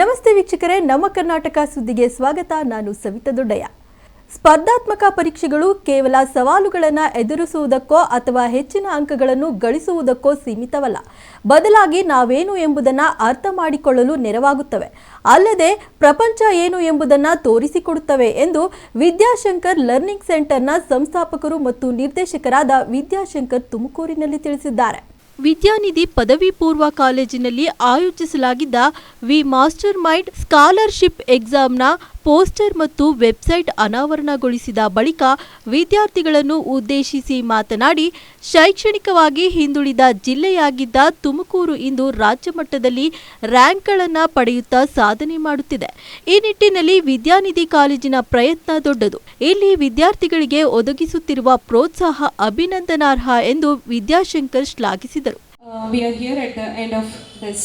ನಮಸ್ತೆ ವೀಕ್ಷಕರೇ, ನಮ್ಮ ಕರ್ನಾಟಕ ಸುದ್ದಿಗೆ ಸ್ವಾಗತ. ನಾನು ಸವಿತಾ ದೊಡ್ಡಯ್ಯ. ಸ್ಪರ್ಧಾತ್ಮಕ ಪರೀಕ್ಷೆಗಳು ಕೇವಲ ಸವಾಲುಗಳನ್ನು ಎದುರಿಸುವುದಕ್ಕೋ ಅಥವಾ ಹೆಚ್ಚಿನ ಅಂಕಗಳನ್ನು ಗಳಿಸುವುದಕ್ಕೋ ಸೀಮಿತವಲ್ಲ. ಬದಲಾಗಿ ನಾವೇನು ಎಂಬುದನ್ನು ಅರ್ಥ ಮಾಡಿಕೊಳ್ಳಲು ನೆರವಾಗುತ್ತವೆ. ಅಲ್ಲದೆ ಪ್ರಪಂಚ ಏನು ಎಂಬುದನ್ನು ತೋರಿಸಿಕೊಡುತ್ತವೆ ಎಂದು ವಿದ್ಯಾಶಂಕರ್ ಲರ್ನಿಂಗ್ ಸೆಂಟರ್ನ ಸಂಸ್ಥಾಪಕರು ಮತ್ತು ನಿರ್ದೇಶಕರಾದ ವಿದ್ಯಾಶಂಕರ್ ತುಮಕೂರಿನಲ್ಲಿ ತಿಳಿಸಿದ್ದಾರೆ. ವಿದ್ಯಾನಿಧಿ ಪದವಿ ಪೂರ್ವ ಕಾಲೇಜಿನಲ್ಲಿ ಆಯೋಜಿಸಲಾಗಿದ್ದ ವಿ ಮಾಸ್ಟರ್ ಮೈಂಡ್ ಸ್ಕಾಲರ್ಶಿಪ್ ಎಕ್ಸಾಮ್ನ ಪೋಸ್ಟರ್ ಮತ್ತು ವೆಬ್ಸೈಟ್ ಅನಾವರಣಗೊಳಿಸಿದ ಬಳಿಕ ವಿದ್ಯಾರ್ಥಿಗಳನ್ನು ಉದ್ದೇಶಿಸಿ ಮಾತನಾಡಿ, ಶೈಕ್ಷಣಿಕವಾಗಿ ಹಿಂದುಳಿದ ಜಿಲ್ಲೆಯಾಗಿದ್ದ ತುಮಕೂರು ಇಂದು ರಾಜ್ಯ ಮಟ್ಟದಲ್ಲಿ ರ್ಯಾಂಕ್ಗಳನ್ನು ಪಡೆಯುತ್ತಾ ಸಾಧನೆ ಮಾಡುತ್ತಿದೆ. ಈ ನಿಟ್ಟಿನಲ್ಲಿ ವಿದ್ಯಾನಿಧಿ ಕಾಲೇಜಿನ ಪ್ರಯತ್ನ ದೊಡ್ಡದು. ಇಲ್ಲಿ ವಿದ್ಯಾರ್ಥಿಗಳಿಗೆ ಒದಗಿಸುತ್ತಿರುವ ಪ್ರೋತ್ಸಾಹ ಅಭಿನಂದನಾರ್ಹ ಎಂದು ವಿದ್ಯಾಶಂಕರ್ ಶ್ಲಾಘಿಸಿದರು. We are here at the end of this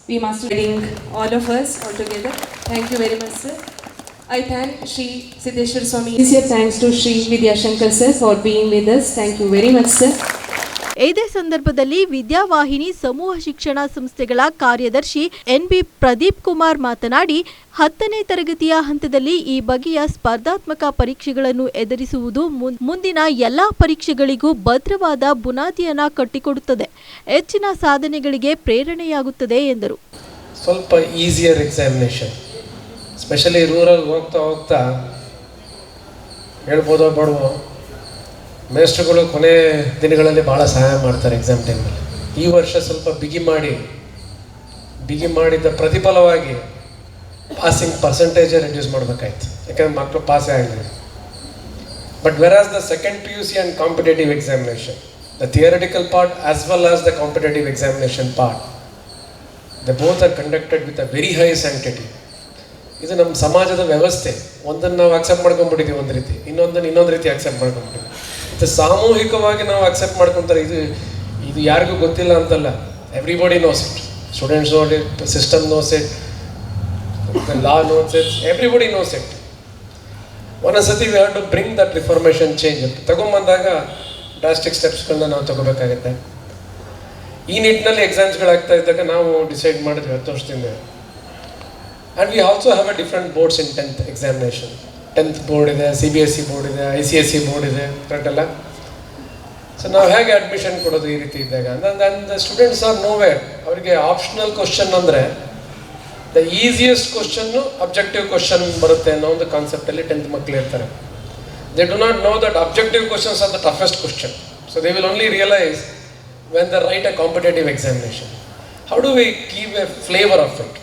We Master Meeting, all of us all together. Thank you very much, sir. I thank Shri Siddheshwar Swami. Sincere thanks to Shri Vidyashankar sir for being with us. Thank you very much, sir. ಇದೇ ಸಂದರ್ಭದಲ್ಲಿ ವಿದ್ಯಾವಾಹಿನಿ ಸಮೂಹ ಶಿಕ್ಷಣ ಸಂಸ್ಥೆಗಳ ಕಾರ್ಯದರ್ಶಿ ಎನ್.ಬಿ. ಪ್ರದೀಪ್ ಕುಮಾರ್ ಮಾತನಾಡಿ, 10ನೇ ತರಗತಿಯ ಹಂತದಲ್ಲಿ ಈ ಬಗೆಯ ಸ್ಪರ್ಧಾತ್ಮಕ ಪರೀಕ್ಷೆಗಳನ್ನು ಎದುರಿಸುವುದು ಮುಂದಿನ ಎಲ್ಲಾ ಪರೀಕ್ಷೆಗಳಿಗೂ ಭದ್ರವಾದ ಬುನಾದಿಯನ್ನು ಕಟ್ಟಿಕೊಡುತ್ತದೆ, ಹೆಚ್ಚಿನ ಸಾಧನೆಗಳಿಗೆ ಪ್ರೇರಣೆಯಾಗುತ್ತದೆ ಎಂದರು. ಸ್ವಲ್ಪ ಈಸಿಯರ್ ಎಕ್ಸಾಮಿನೇಷನ್, ಸ್ಪೆಷಲಿ ರೂರಲ್ ಹೋಗ್ತಾ ಹೇಳ್ಬೋದೋ ಬೇಡವೋ, ಮೇಸ್ಟ್ರುಗಳು ಕೊನೆ ದಿನಗಳಲ್ಲಿ ಭಾಳ ಸಹಾಯ ಮಾಡ್ತಾರೆ ಎಕ್ಸಾಮ್ ಟೈಮಲ್ಲಿ. ಈ ವರ್ಷ ಸ್ವಲ್ಪ ಬಿಗಿ ಮಾಡಿದ್ದ ಪ್ರತಿಫಲವಾಗಿ ಪಾಸಿಂಗ್ ಪರ್ಸೆಂಟೇಜೇ ರೆಡ್ಯೂಸ್ ಮಾಡಬೇಕಾಯ್ತು, ಯಾಕಂದರೆ ಮಕ್ಕಳು ಪಾಸೇ ಆಗಲಿಲ್ಲ. But whereas the second PUC and competitive examination, the theoretical part as well as the competitive examination part, the both are conducted with a very high sanctity. ಇದು ನಮ್ಮ ಸಮಾಜದ ವ್ಯವಸ್ಥೆ. ಒಂದನ್ನು ನಾವು ಅಕ್ಸೆಪ್ಟ್ ಮಾಡ್ಕೊಂಡ್ಬಿಟ್ಟಿದ್ದೀವಿ ಒಂದು ರೀತಿ, ಇನ್ನೊಂದು ರೀತಿ ಅಕ್ಸೆಪ್ಟ್ ಮಾಡ್ಕೊಂಡ್ಬಿಟ್ಟಿದ್ದೀವಿ. ಇದು ಸಾಮೂಹಿಕವಾಗಿ ನಾವು ಅಕ್ಸೆಪ್ಟ್ ಮಾಡ್ಕೊತಾರೆ. ಇದು ಯಾರಿಗೂ ಗೊತ್ತಿಲ್ಲ ಅಂತಲ್ಲ, everybody knows it. Students knows it, system knows it, the law knows it, everybody knows it. ಒಂದೊಂದ್ಸತಿ we have to bring that reformation change. ತಗೊಂಬಂದಾಗ ಡ್ರಾಸ್ಟಿಕ್ ಸ್ಟೆಪ್ಸ್ಗಳನ್ನ ನಾವು ತಗೋಬೇಕಾಗುತ್ತೆ. ಈ ನಿಟ್ಟಿನಲ್ಲಿ ಎಕ್ಸಾಮ್ಸ್ಗಳಾಗ್ತಾ ಇದ್ದಾಗ ನಾವು ಡಿಸೈಡ್ ಮಾಡಿದ್ವಿ 10 ವರ್ಷದಿಂದ. And we also have a different boards in 10th examination. 10th board ಇದೆ, CBSE ಬೋರ್ಡ್ ಇದೆ, ICSE ಬೋರ್ಡ್ ಇದೆ, ಕರೆಕ್ಟಲ್ಲ? ಸೊ ನಾವು ಹೇಗೆ ಅಡ್ಮಿಷನ್ ಕೊಡೋದು ಈ ರೀತಿ ಇದ್ದಾಗ? The students are nowhere. ಅವರಿಗೆ ಆಪ್ಷನಲ್ ಕ್ವಶನ್ ಅಂದರೆ ದ ಈಸಿಯೆಸ್ಟ್ ಕ್ವಶನ್ನು ಅಬ್ಜೆಕ್ಟಿವ್ ಕ್ವಶನ್ ಬರುತ್ತೆ ಅನ್ನೋ ಒಂದು ಕಾನ್ಸೆಪ್ಟಲ್ಲಿ 10th ಮಕ್ಕಳು ಇರ್ತಾರೆ. They do not know that objective questions are the toughest question. So they will only realise when they write a competitive examination. How do we keep a flavour of it?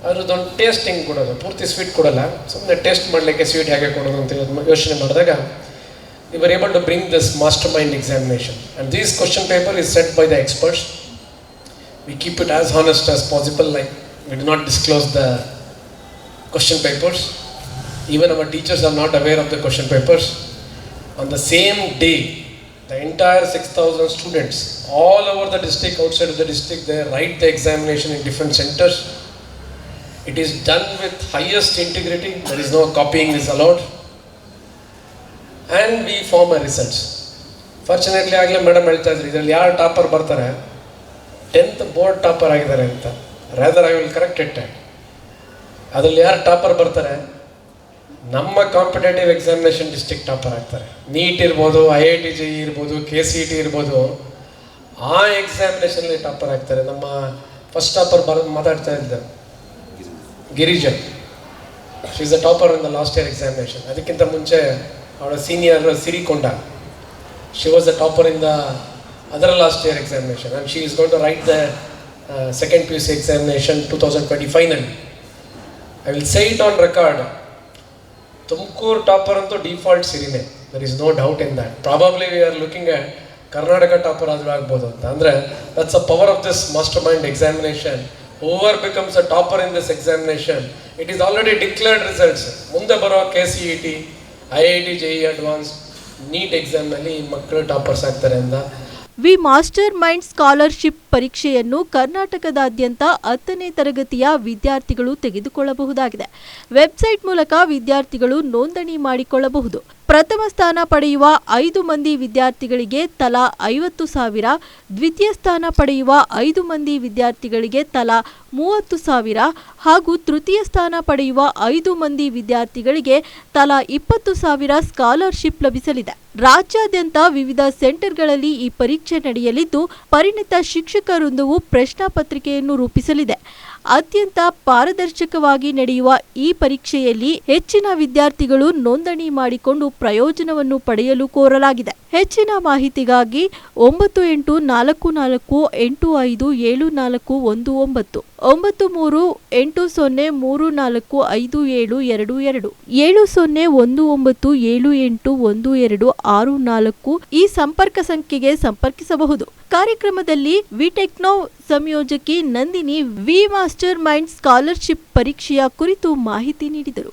ಅದ್ರದ್ದೊಂದು tasting ಕೊಡೋದು, ಪೂರ್ತಿ sweet ಕೊಡೋಲ್ಲ, ಸುಮ್ಮನೆ taste ಮಾಡಲಿಕ್ಕೆ sweet ಹೇಗೆ ಕೊಡೋದು ಅಂತ ಯೋಚನೆ ಮಾಡಿದಾಗ we were able to bring this mastermind examination, and this question paper is set by the experts. We keep it as honest as possible, like we do not disclose the question papers. Even our teachers are not aware of the question papers. On the same day, the entire 6,000 students all over the district, outside of the district, they write the examination in different centers. It is done with highest integrity. There is no copying is allowed. And we form a results. Fortunately, ಆಗಲೇ madam ಹೇಳ್ತಾ ಇದ್ರು, ಇದರಲ್ಲಿ ಯಾರು topper ಬರ್ತಾರೆ, 10th board topper ಆಗಿದ್ದಾರೆ ಅಂತ. Rather I will correct it. ಅದರಲ್ಲಿ ಯಾರು ಟಾಪರ್ ಬರ್ತಾರೆ, ನಮ್ಮ ಕಾಂಪಿಟೇಟಿವ್ ಎಕ್ಸಾಮಿನೇಷನ್ ಡಿಸ್ಟ್ರಿಕ್ಟ್ ಟಾಪರ್ ಆಗ್ತಾರೆ. ನೀಟ್ ಇರ್ಬೋದು, IIT JEE ಇರ್ಬೋದು, KCET ಇರ್ಬೋದು, ಆ ಎಕ್ಸಾಮಿನೇಷನಲ್ಲಿ ಟಾಪರ್ ಆಗ್ತಾರೆ. ನಮ್ಮ ಫಸ್ಟ್ ಟಾಪರ್ ಮಾತಾಡ್ತಾ ಇದ್ದ Girija, she is the topper in the last year examination. ಅದಕ್ಕಿಂತ ಮುಂಚೆ ಅವಳ senior Sirikonda, she was the topper in the other last year examination, and she is going to write the second PUC examination 2025ನಲ್ಲಿ. I will say it on record, Tumakuru topper ಅಂತೂ default ಸಿರಿನೇ. There is no doubt in that. Probably we are looking at Karnataka topper ಆದರೂ ಆಗ್ಬೋದು ಅಂತ. ಅಂದರೆ that's a power of this master mind examination. Whoever becomes a topper in this examination, it is already declared results. ಮುಂದೆ ಬರೋ KCET, IIT JEE Advanced, NEET ಎಕ್ಸಾಮ್ನಲ್ಲಿ ಮಕ್ಕಳು toppers ಆಗ್ತಾರೆ ಅಂತ. V master mind scholarship ಪರೀಕ್ಷೆಯನ್ನು ಕರ್ನಾಟಕದಾದ್ಯಂತ 10ನೇ ತರಗತಿಯ ವಿದ್ಯಾರ್ಥಿಗಳು ತೆಗೆದುಕೊಳ್ಳಬಹುದಾಗಿದೆ. ವೆಬ್ಸೈಟ್ ಮೂಲಕ ವಿದ್ಯಾರ್ಥಿಗಳು ನೋಂದಣಿ ಮಾಡಿಕೊಳ್ಳಬಹುದು. ಪ್ರಥಮ ಸ್ಥಾನ ಪಡೆಯುವ 5 ಮಂದಿ ವಿದ್ಯಾರ್ಥಿಗಳಿಗೆ ತಲಾ 50,000, ದ್ವಿತೀಯ ಸ್ಥಾನ ಪಡೆಯುವ 5 ಮಂದಿ ವಿದ್ಯಾರ್ಥಿಗಳಿಗೆ ತಲಾ 30,000 ಹಾಗೂ ತೃತೀಯ ಸ್ಥಾನ ಪಡೆಯುವ 5 ಮಂದಿ ವಿದ್ಯಾರ್ಥಿಗಳಿಗೆ ತಲಾ 20,000 ಸ್ಕಾಲರ್ಶಿಪ್ ಲಭಿಸಲಿದೆ. ರಾಜ್ಯಾದ್ಯಂತ ವಿವಿಧ ಸೆಂಟರ್ಗಳಲ್ಲಿ ಈ ಪರೀಕ್ಷೆ ನಡೆಯಲಿದ್ದು, ಪರಿಣಿತ ಶಿಕ್ಷಕ ವೃಂದವು ಪ್ರಶ್ನಾ ಪತ್ರಿಕೆಯನ್ನು ರೂಪಿಸಲಿದೆ. ಅತ್ಯಂತ ಪಾರದರ್ಶಕವಾಗಿ ನಡೆಯುವ ಈ ಪರೀಕ್ಷೆಯಲ್ಲಿ ಹೆಚ್ಚಿನ ವಿದ್ಯಾರ್ಥಿಗಳು ನೋಂದಣಿ ಮಾಡಿಕೊಂಡು ಪ್ರಯೋಜನವನ್ನು ಪಡೆಯಲು ಕೋರಲಾಗಿದೆ. ಹೆಚ್ಚಿನ ಮಾಹಿತಿಗಾಗಿ 9844857419 9380345722 7019781264 ಈ ಸಂಪರ್ಕ ಸಂಖ್ಯೆಗೆ ಸಂಪರ್ಕಿಸಬಹುದು. ಕಾರ್ಯಕ್ರಮದಲ್ಲಿ ವಿಟೆಕ್ನೋ ಸಂಯೋಜಕಿ Nandini V master mind scholarship ಪರೀಕ್ಷೆಯ ಕುರಿತು ಮಾಹಿತಿ ನೀಡಿದರು.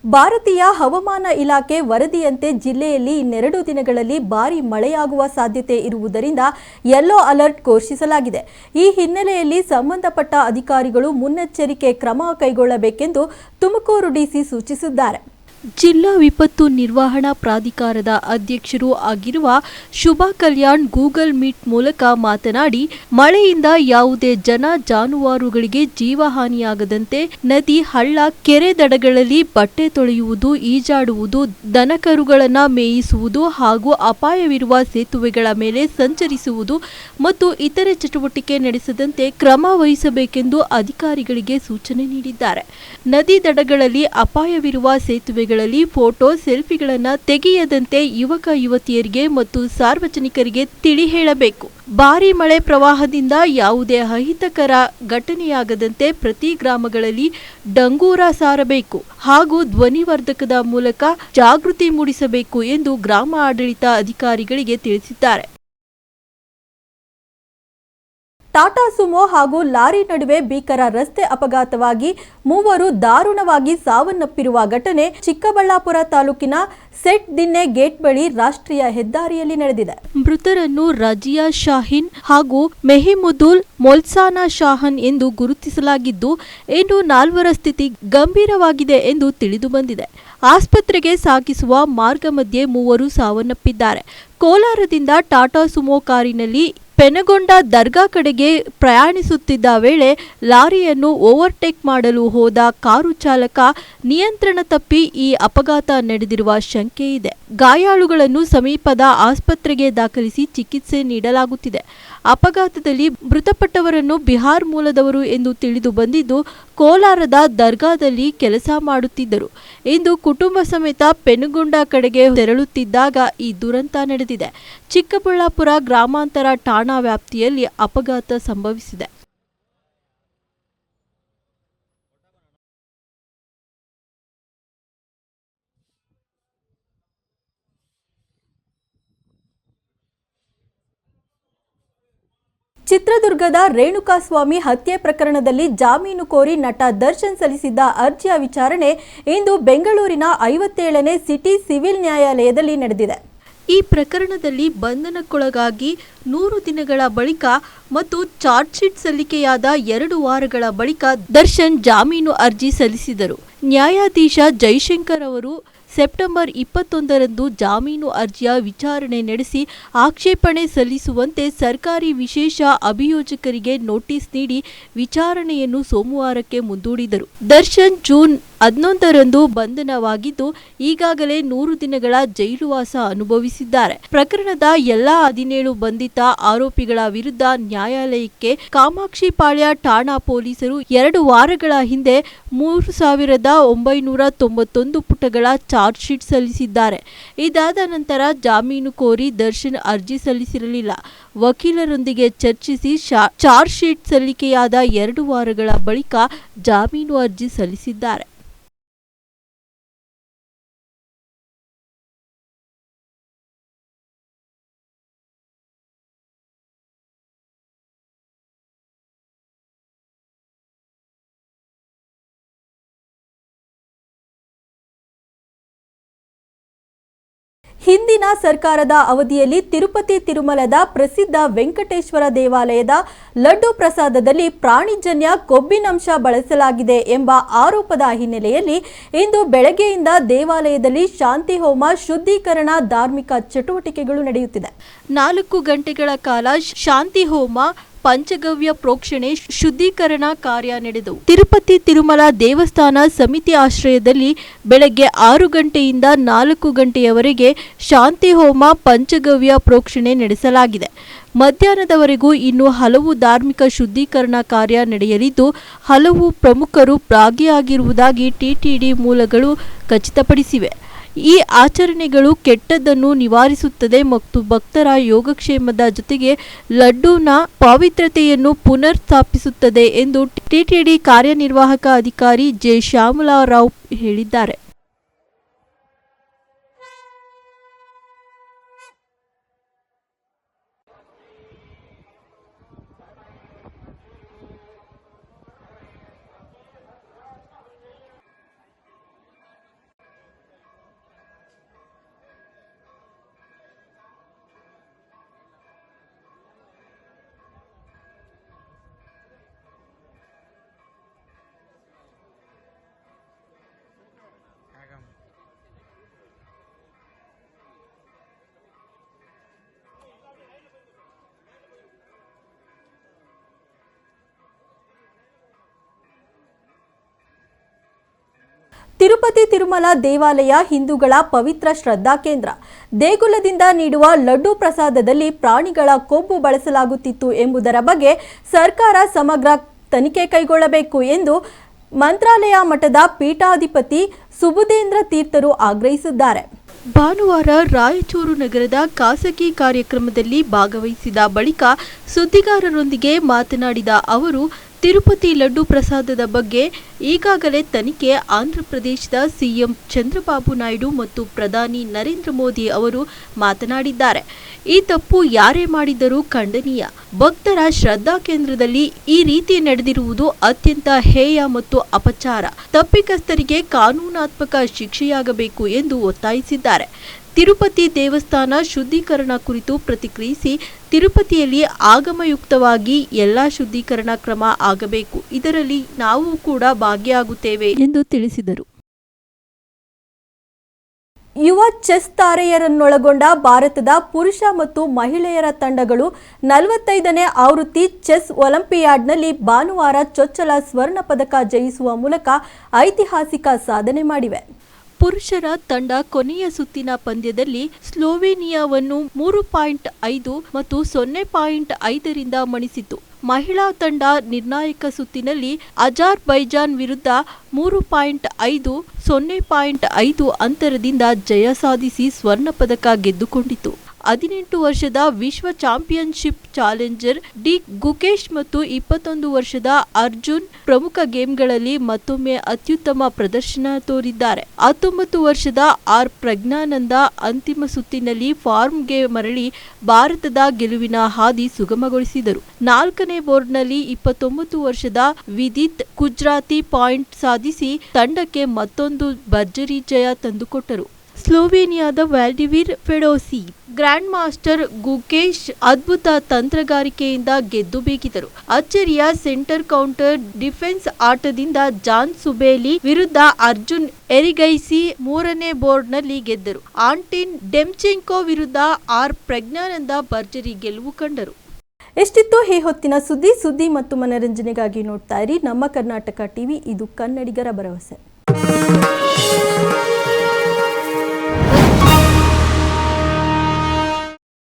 ಭಾರತೀಯ ಹವಾಮಾನ ಇಲಾಖೆ ವರದಿಯಂತೆ ಜಿಲ್ಲೆಯಲ್ಲಿ ಇನ್ನೆರಡು ದಿನಗಳಲ್ಲಿ ಭಾರೀ ಮಳೆಯಾಗುವ ಸಾಧ್ಯತೆ ಇರುವುದರಿಂದ ಯೆಲ್ಲೋ ಅಲರ್ಟ್ ಘೋಷಿಸಲಾಗಿದೆ. ಈ ಹಿನ್ನೆಲೆಯಲ್ಲಿ ಸಂಬಂಧಪಟ್ಟ ಅಧಿಕಾರಿಗಳು ಮುನ್ನೆಚ್ಚರಿಕೆ ಕ್ರಮ ಕೈಗೊಳ್ಳಬೇಕೆಂದು ತುಮಕೂರು ಡಿಸಿ ಸೂಚಿಸಿದ್ದಾರೆ. ಜಿಲ್ಲಾ ವಿಪತ್ತು ನಿರ್ವಹಣಾ ಪ್ರಾಧಿಕಾರದ ಅಧ್ಯಕ್ಷರೂ ಆಗಿರುವ ಶುಭಾ ಕಲ್ಯಾಣ್ ಗೂಗಲ್ ಮೀಟ್ ಮೂಲಕ ಮಾತನಾಡಿ, ಮಳೆಯಿಂದ ಯಾವುದೇ ಜನ ಜಾನುವಾರುಗಳಿಗೆ ಜೀವಹಾನಿಯಾಗದಂತೆ ನದಿ, ಹಳ್ಳ, ಕೆರೆ ದಡಗಳಲ್ಲಿ ಬಟ್ಟೆ ತೊಳೆಯುವುದು, ಈಜಾಡುವುದು, ದನಕರುಗಳನ್ನು ಮೇಯಿಸುವುದು ಹಾಗೂ ಅಪಾಯವಿರುವ ಸೇತುವೆಗಳ ಮೇಲೆ ಸಂಚರಿಸುವುದು ಮತ್ತು ಇತರೆ ಚಟುವಟಿಕೆ ನಡೆಸದಂತೆ ಕ್ರಮ ವಹಿಸಬೇಕೆಂದು ಅಧಿಕಾರಿಗಳಿಗೆ ಸೂಚನೆ ನೀಡಿದ್ದಾರೆ. ನದಿ ದಡಗಳಲ್ಲಿ ಅಪಾಯವಿರುವ ಸೇತುವೆಗಳಲ್ಲಿ ಫೋಟೋ, ಸೆಲ್ಫಿಗಳನ್ನು ತೆಗೆಯದಂತೆ ಯುವಕ ಯುವತಿಯರಿಗೆ ಮತ್ತು ಸಾರ್ವಜನಿಕರಿಗೆ ತಿಳಿ ಹೇಳಬೇಕು. ಭಾರೀ ಮಳೆ ಪ್ರವಾಹದಿಂದ ಯಾವುದೇ ಅಹಿತಕರ ಘಟನೆಯಾಗದಂತೆ ಪ್ರತಿ ಗ್ರಾಮಗಳಲ್ಲಿ ಡಂಗೂರ ಸಾರಬೇಕು ಹಾಗೂ ಧ್ವನಿವರ್ಧಕದ ಮೂಲಕ ಜಾಗೃತಿ ಮೂಡಿಸಬೇಕು ಎಂದು ಗ್ರಾಮ ಆಡಳಿತ ಅಧಿಕಾರಿಗಳಿಗೆ ತಿಳಿಸಿದ್ದಾರೆ. ಟಾಟಾ ಸುಮೋ ಹಾಗೂ ಲಾರಿ ನಡುವೆ ಭೀಕರ ರಸ್ತೆ ಅಪಘಾತವಾಗಿ ಮೂವರು ದಾರುಣವಾಗಿ ಸಾವನ್ನಪ್ಪಿರುವ ಘಟನೆ ಚಿಕ್ಕಬಳ್ಳಾಪುರ ತಾಲೂಕಿನ ಸೆಟ್ ದಿನ್ನೆ ಗೇಟ್ ಬಳಿ ರಾಷ್ಟ್ರೀಯ ಹೆದ್ದಾರಿಯಲ್ಲಿ ನಡೆದಿದೆ. ಮೃತರನ್ನು ರಜಿಯಾ ಶಾಹೀನ್ ಹಾಗೂ ಮೆಹಿಮುದುಲ್ ಮೊಲ್ಸಾನಾ ಶಾಹನ್ ಎಂದು ಗುರುತಿಸಲಾಗಿದ್ದು, ಇನ್ನು ನಾಲ್ವರ ಸ್ಥಿತಿ ಗಂಭೀರವಾಗಿದೆ ಎಂದು ತಿಳಿದು ಬಂದಿದೆ. ಆಸ್ಪತ್ರೆಗೆ ಸಾಗಿಸುವ ಮಾರ್ಗ ಮಧ್ಯೆ ಮೂವರು ಸಾವನ್ನಪ್ಪಿದ್ದಾರೆ. ಕೋಲಾರದಿಂದ ಟಾಟಾ ಸುಮೋ ಕಾರಿನಲ್ಲಿ ಪೆನಗೊಂಡ ದರ್ಗಾ ಕಡೆಗೆ ಪ್ರಯಾಣಿಸುತ್ತಿದ್ದ ವೇಳೆ ಲಾರಿಯನ್ನು ಓವರ್ಟೇಕ್ ಮಾಡಲು ಹೋದ ಕಾರು ಚಾಲಕ ನಿಯಂತ್ರಣ ತಪ್ಪಿ ಈ ಅಪಘಾತ ನಡೆದಿರುವ ಶಂಕೆ ಇದೆ. ಗಾಯಾಳುಗಳನ್ನು ಸಮೀಪದ ಆಸ್ಪತ್ರೆಗೆ ದಾಖಲಿಸಿ ಚಿಕಿತ್ಸೆ ನೀಡಲಾಗುತ್ತಿದೆ. ಅಪಘಾತದಲ್ಲಿ ಮೃತಪಟ್ಟವರನ್ನು ಬಿಹಾರ್ ಮೂಲದವರು ಎಂದು ತಿಳಿದು ಬಂದಿದ್ದು, ಕೋಲಾರದ ದರ್ಗಾದಲ್ಲಿ ಕೆಲಸ ಮಾಡುತ್ತಿದ್ದರು. ಇಂದು ಕುಟುಂಬ ಸಮೇತ ಪೆನುಗೊಂಡ ಕಡೆಗೆ ತೆರಳುತ್ತಿದ್ದಾಗ ಈ ದುರಂತ ನಡೆದಿದೆ. ಚಿಕ್ಕಬಳ್ಳಾಪುರ ಗ್ರಾಮಾಂತರ ಠಾಣಾ ವ್ಯಾಪ್ತಿಯಲ್ಲಿ ಅಪಘಾತ ಸಂಭವಿಸಿದೆ. ಚಿತ್ರದುರ್ಗದ ರೇಣುಕಾಸ್ವಾಮಿ ಹತ್ಯೆ ಪ್ರಕರಣದಲ್ಲಿ ಜಾಮೀನು ಕೋರಿ ನಟ ದರ್ಶನ್ ಸಲ್ಲಿಸಿದ್ದ ಅರ್ಜಿಯ ವಿಚಾರಣೆ ಇಂದು ಬೆಂಗಳೂರಿನ 57ನೇ ಸಿಟಿ ಸಿವಿಲ್ ನ್ಯಾಯಾಲಯದಲ್ಲಿ ನಡೆದಿದೆ. ಈ ಪ್ರಕರಣದಲ್ಲಿ ಬಂಧನಕ್ಕೊಳಗಾಗಿ 100 ದಿನಗಳ ಬಳಿಕ ಮತ್ತು ಚಾರ್ಜ್ ಶೀಟ್ ಸಲ್ಲಿಕೆಯಾದ 2 ವಾರಗಳ ಬಳಿಕ ದರ್ಶನ್ ಜಾಮೀನು ಅರ್ಜಿ ಸಲ್ಲಿಸಿದರು. ನ್ಯಾಯಾಧೀಶ ಜೈಶಂಕರ್ ಅವರು ಸೆಪ್ಟೆಂಬರ್ 21ರಂದು ಜಾಮೀನು ಅರ್ಜಿಯ ವಿಚಾರಣೆ ನಡೆಸಿ ಆಕ್ಷೇಪಣೆ ಸಲ್ಲಿಸುವಂತೆ ಸರ್ಕಾರಿ ವಿಶೇಷ ಅಭಿಯೋಜಕರಿಗೆ ನೋಟಿಸ್ ನೀಡಿ ವಿಚಾರಣೆಯನ್ನು ಸೋಮವಾರಕ್ಕೆ ಮುಂದೂಡಿದರು. ದರ್ಶನ್ ಜೂನ್ 11ರಂದು ಬಂಧನವಾಗಿದ್ದು ಈಗಾಗಲೇ 100 ದಿನಗಳ ಜೈಲುವಾಸ ಅನುಭವಿಸಿದ್ದಾರೆ. ಪ್ರಕರಣದ ಎಲ್ಲಾ 17 ಬಂಧಿತ ಆರೋಪಿಗಳ ವಿರುದ್ಧ ನ್ಯಾಯಾಲಯಕ್ಕೆ ಕಾಮಾಕ್ಷಿಪಾಳ್ಯ ಠಾಣಾ ಪೊಲೀಸರು 2 ವಾರಗಳ ಹಿಂದೆ 3,991 ಪುಟಗಳ ಚಾರ್ಜ್ ಶೀಟ್ ಸಲ್ಲಿಸಿದ್ದಾರೆ. ಇದಾದ ನಂತರ ಜಾಮೀನು ಕೋರಿ ದರ್ಶನ್ ಅರ್ಜಿ ಸಲ್ಲಿಸಿರಲಿಲ್ಲ. ವಕೀಲರೊಂದಿಗೆ ಚರ್ಚಿಸಿ ಚಾರ್ಜ್ ಶೀಟ್ ಸಲ್ಲಿಕೆಯಾದ 2 ವಾರಗಳ ಬಳಿಕ ಜಾಮೀನು ಅರ್ಜಿ ಸಲ್ಲಿಸಿದ್ದಾರೆ. ಹಿಂದಿನ ಸರ್ಕಾರದ ಅವಧಿಯಲ್ಲಿ ತಿರುಪತಿ ತಿರುಮಲದ ಪ್ರಸಿದ್ಧ ವೆಂಕಟೇಶ್ವರ ದೇವಾಲಯದ ಲಡ್ಡು ಪ್ರಸಾದದಲ್ಲಿ ಪ್ರಾಣಿಜನ್ಯ ಕೊಬ್ಬಿನಂಶ ಬಳಸಲಾಗಿದೆ ಎಂಬ ಆರೋಪದ ಹಿನ್ನೆಲೆಯಲ್ಲಿ ಇಂದು ಬೆಳಗ್ಗೆಯಿಂದ ದೇವಾಲಯದಲ್ಲಿ ಶಾಂತಿ ಹೋಮ, ಶುದ್ಧೀಕರಣ, ಧಾರ್ಮಿಕ ಚಟುವಟಿಕೆಗಳು ನಡೆಯುತ್ತಿದೆ. 4 ಗಂಟೆಗಳ ಕಾಲ ಶಾಂತಿ ಹೋಮ, ಪಂಚಗವ್ಯ ಪ್ರೋಕ್ಷಣೆ, ಶುದ್ಧೀಕರಣ ಕಾರ್ಯ ನಡೆದವು. ತಿರುಪತಿ ತಿರುಮಲ ದೇವಸ್ಥಾನ ಸಮಿತಿ ಆಶ್ರಯದಲ್ಲಿ ಬೆಳಗ್ಗೆ 6 ಗಂಟೆಯಿಂದ 4 ಗಂಟೆಯವರೆಗೆ ಶಾಂತಿ ಹೋಮ, ಪಂಚಗವ್ಯ ಪ್ರೋಕ್ಷಣೆ ನಡೆಸಲಾಗಿದೆ. ಮಧ್ಯಾಹ್ನದವರೆಗೂ ಇನ್ನೂ ಹಲವು ಧಾರ್ಮಿಕ ಶುದ್ಧೀಕರಣ ಕಾರ್ಯ ನಡೆಯಲಿದ್ದು, ಹಲವು ಪ್ರಮುಖರು ಭಾಗಿಯಾಗಿರುವುದಾಗಿ ಟಿಟಿಡಿ ಮೂಲಗಳು ಖಚಿತಪಡಿಸಿವೆ. ಈ ಆಚರಣೆಗಳು ಕೆಟ್ಟದ್ದನ್ನು ನಿವಾರಿಸುತ್ತದೆ ಮತ್ತು ಭಕ್ತರ ಯೋಗಕ್ಷೇಮದ ಜೊತೆಗೆ ಲಡ್ಡೂನ ಪವಿತ್ರತೆಯನ್ನು ಪುನರ್ ಸ್ಥಾಪಿಸುತ್ತದೆ ಎಂದು ಟಿಟಿಡಿ ಕಾರ್ಯನಿರ್ವಾಹಕ ಅಧಿಕಾರಿ ಜೆ ಶ್ಯಾಮಲಾರಾವ್ ಹೇಳಿದ್ದಾರೆ. ತಿರುಪತಿ ತಿರುಮಲ ದೇವಾಲಯ ಹಿಂದೂಗಳ ಪವಿತ್ರ ಶ್ರದ್ಧಾ ಕೇಂದ್ರ. ದೇಗುಲದಿಂದ ನೀಡುವ ಲಡ್ಡು ಪ್ರಸಾದದಲ್ಲಿ ಪ್ರಾಣಿಗಳ ಕೊಬ್ಬು ಬಳಸಲಾಗುತ್ತಿತ್ತು ಎಂಬುದರ ಬಗ್ಗೆ ಸರ್ಕಾರ ಸಮಗ್ರ ತನಿಖೆ ಕೈಗೊಳ್ಳಬೇಕು ಎಂದು ಮಂತ್ರಾಲಯ ಮಠದ ಪೀಠಾಧಿಪತಿ ಸುಬುಧೇಂದ್ರ ತೀರ್ಥರು ಆಗ್ರಹಿಸಿದ್ದಾರೆ. ಭಾನುವಾರ ರಾಯಚೂರು ನಗರದ ಖಾಸಗಿ ಕಾರ್ಯಕ್ರಮದಲ್ಲಿ ಭಾಗವಹಿಸಿದ ಬಳಿಕ ಸುದ್ದಿಗಾರರೊಂದಿಗೆ ಮಾತನಾಡಿದ ಅವರು, ತಿರುಪತಿ ಲಡ್ಡು ಪ್ರಸಾದದ ಬಗ್ಗೆ ಈಗಾಗಲೇ ತನಿಖೆ ಆಂಧ್ರಪ್ರದೇಶದ ಸಿಎಂ ಚಂದ್ರಬಾಬು ನಾಯ್ಡು ಮತ್ತು ಪ್ರಧಾನಿ ನರೇಂದ್ರ ಮೋದಿ ಅವರು ಮಾತನಾಡಿದ್ದಾರೆ. ಈ ತಪ್ಪು ಯಾರೇ ಮಾಡಿದರೂ ಖಂಡನೀಯ. ಭಕ್ತರ ಶ್ರದ್ಧಾ ಕೇಂದ್ರದಲ್ಲಿ ಈ ರೀತಿ ನಡೆದಿರುವುದು ಅತ್ಯಂತ ಹೇಯ ಮತ್ತು ಅಪಚಾರ. ತಪ್ಪಿತಸ್ಥರಿಗೆ ಕಾನೂನಾತ್ಮಕ ಶಿಕ್ಷೆಯಾಗಬೇಕು ಎಂದು ಒತ್ತಾಯಿಸಿದ್ದಾರೆ. ತಿರುಪತಿ ದೇವಸ್ಥಾನ ಶುದ್ಧೀಕರಣ ಕುರಿತು ಪ್ರತಿಕ್ರಿಯಿಸಿ, ತಿರುಪತಿಯಲ್ಲಿ ಆಗಮಯುಕ್ತವಾಗಿ ಎಲ್ಲ ಶುದ್ಧೀಕರಣ ಕ್ರಮ ಆಗಬೇಕು. ಇದರಲ್ಲಿ ನಾವು ಕೂಡ ಭಾಗಿಯಾಗುತ್ತೇವೆ ಎಂದು ತಿಳಿಸಿದರು. ಯುವ ಚೆಸ್ ತಾರೆಯರನ್ನೊಳಗೊಂಡ ಭಾರತದ ಪುರುಷ ಮತ್ತು ಮಹಿಳೆಯರ ತಂಡಗಳು 45ನೇ ಆವೃತ್ತಿ ಚೆಸ್ ಒಲಿಂಪಿಯಾಡ್ನಲ್ಲಿ ಭಾನುವಾರ ಚೊಚ್ಚಲ ಸ್ವರ್ಣ ಪದಕ ಜಯಿಸುವ ಮೂಲಕ ಐತಿಹಾಸಿಕ ಸಾಧನೆ ಮಾಡಿವೆ. ಪುರುಷರ ತಂಡ ಕೊನೆಯ ಸುತ್ತಿನ ಪಂದ್ಯದಲ್ಲಿ ಸ್ಲೋವೇನಿಯಾವನ್ನು 3.5 ಮತ್ತು 0.5ರಿಂದ ಮಣಿಸಿತು. ಮಹಿಳಾ ತಂಡ ನಿರ್ಣಾಯಕ ಸುತ್ತಿನಲ್ಲಿ ಅಜರ್ಬೈಜಾನ್ ವಿರುದ್ಧ 3.5, 0.5 ಅಂತರದಿಂದ ಜಯ ಸಾಧಿಸಿ ಸ್ವರ್ಣ ಪದಕ ಗೆದ್ದುಕೊಂಡಿತು. 18 ವರ್ಷದ ವಿಶ್ವ ಚಾಂಪಿಯನ್ಶಿಪ್ ಚಾಲೆಂಜರ್ ಡಿ ಗುಕೇಶ್ ಮತ್ತು 21 ವರ್ಷದ ಅರ್ಜುನ್ ಪ್ರಮುಖ ಗೇಮ್ಗಳಲ್ಲಿ ಮತ್ತೊಮ್ಮೆ ಅತ್ಯುತ್ತಮ ಪ್ರದರ್ಶನ ತೋರಿದ್ದಾರೆ. 19 ವರ್ಷದ ಆರ್ ಪ್ರಜ್ಞಾನಂದ ಅಂತಿಮ ಸುತ್ತಿನಲ್ಲಿ ಫಾರ್ಮ್ಗೆ ಮರಳಿ ಭಾರತದ ಗೆಲುವಿನ ಹಾದಿ ಸುಗಮಗೊಳಿಸಿದರು. 4ನೇ ಬೋರ್ಡ್ನಲ್ಲಿ 29 ವರ್ಷದ ವಿದಿತ್ ಗುಜರಾತಿ ಪಾಯಿಂಟ್ ಸಾಧಿಸಿ ತಂಡಕ್ಕೆ ಮತ್ತೊಂದು ಭರ್ಜರಿ ಜಯ ತಂದುಕೊಟ್ಟರು. ಸ್ಲೋವೇನಿಯಾದ ವ್ಲಾಡಿಮಿರ್ ಫೆಡೋಸಿ ಗ್ರ್ಯಾಂಡ್ ಮಾಸ್ಟರ್ ಗುಕೇಶ್ ಅದ್ಭುತ ತಂತ್ರಗಾರಿಕೆಯಿಂದ ಗೆದ್ದು ಬೀಗಿದರು. ಅಚ್ಚರಿಯ ಸೆಂಟರ್ ಕೌಂಟರ್ ಡಿಫೆನ್ಸ್ ಆಟದಿಂದ ಜಾನ್ ಸುಬೇಲಿ ವಿರುದ್ಧ ಅರ್ಜುನ್ ಎರಿಗೈಸಿ 3ನೇ ಬೋರ್ಡ್ನಲ್ಲಿ ಗೆದ್ದರು. ಆಂಟಿನ್ ಡೆಮ್ಚೆಂಕೋ ವಿರುದ್ಧ ಆರ್ ಪ್ರಜ್ಞಾನಂದ ಭರ್ಜರಿ ಗೆಲುವು ಕಂಡರು. ಎಷ್ಟಿತ್ತು ಈ ಹೊತ್ತಿನ ಸುದ್ದಿ ಮತ್ತು ಮನರಂಜನೆಗಾಗಿ ನೋಡ್ತಾ ಇರಿ ನಮ್ಮ ಕರ್ನಾಟಕ ಟಿವಿ. ಇದು ಕನ್ನಡಿಗರ ಭರವಸೆ.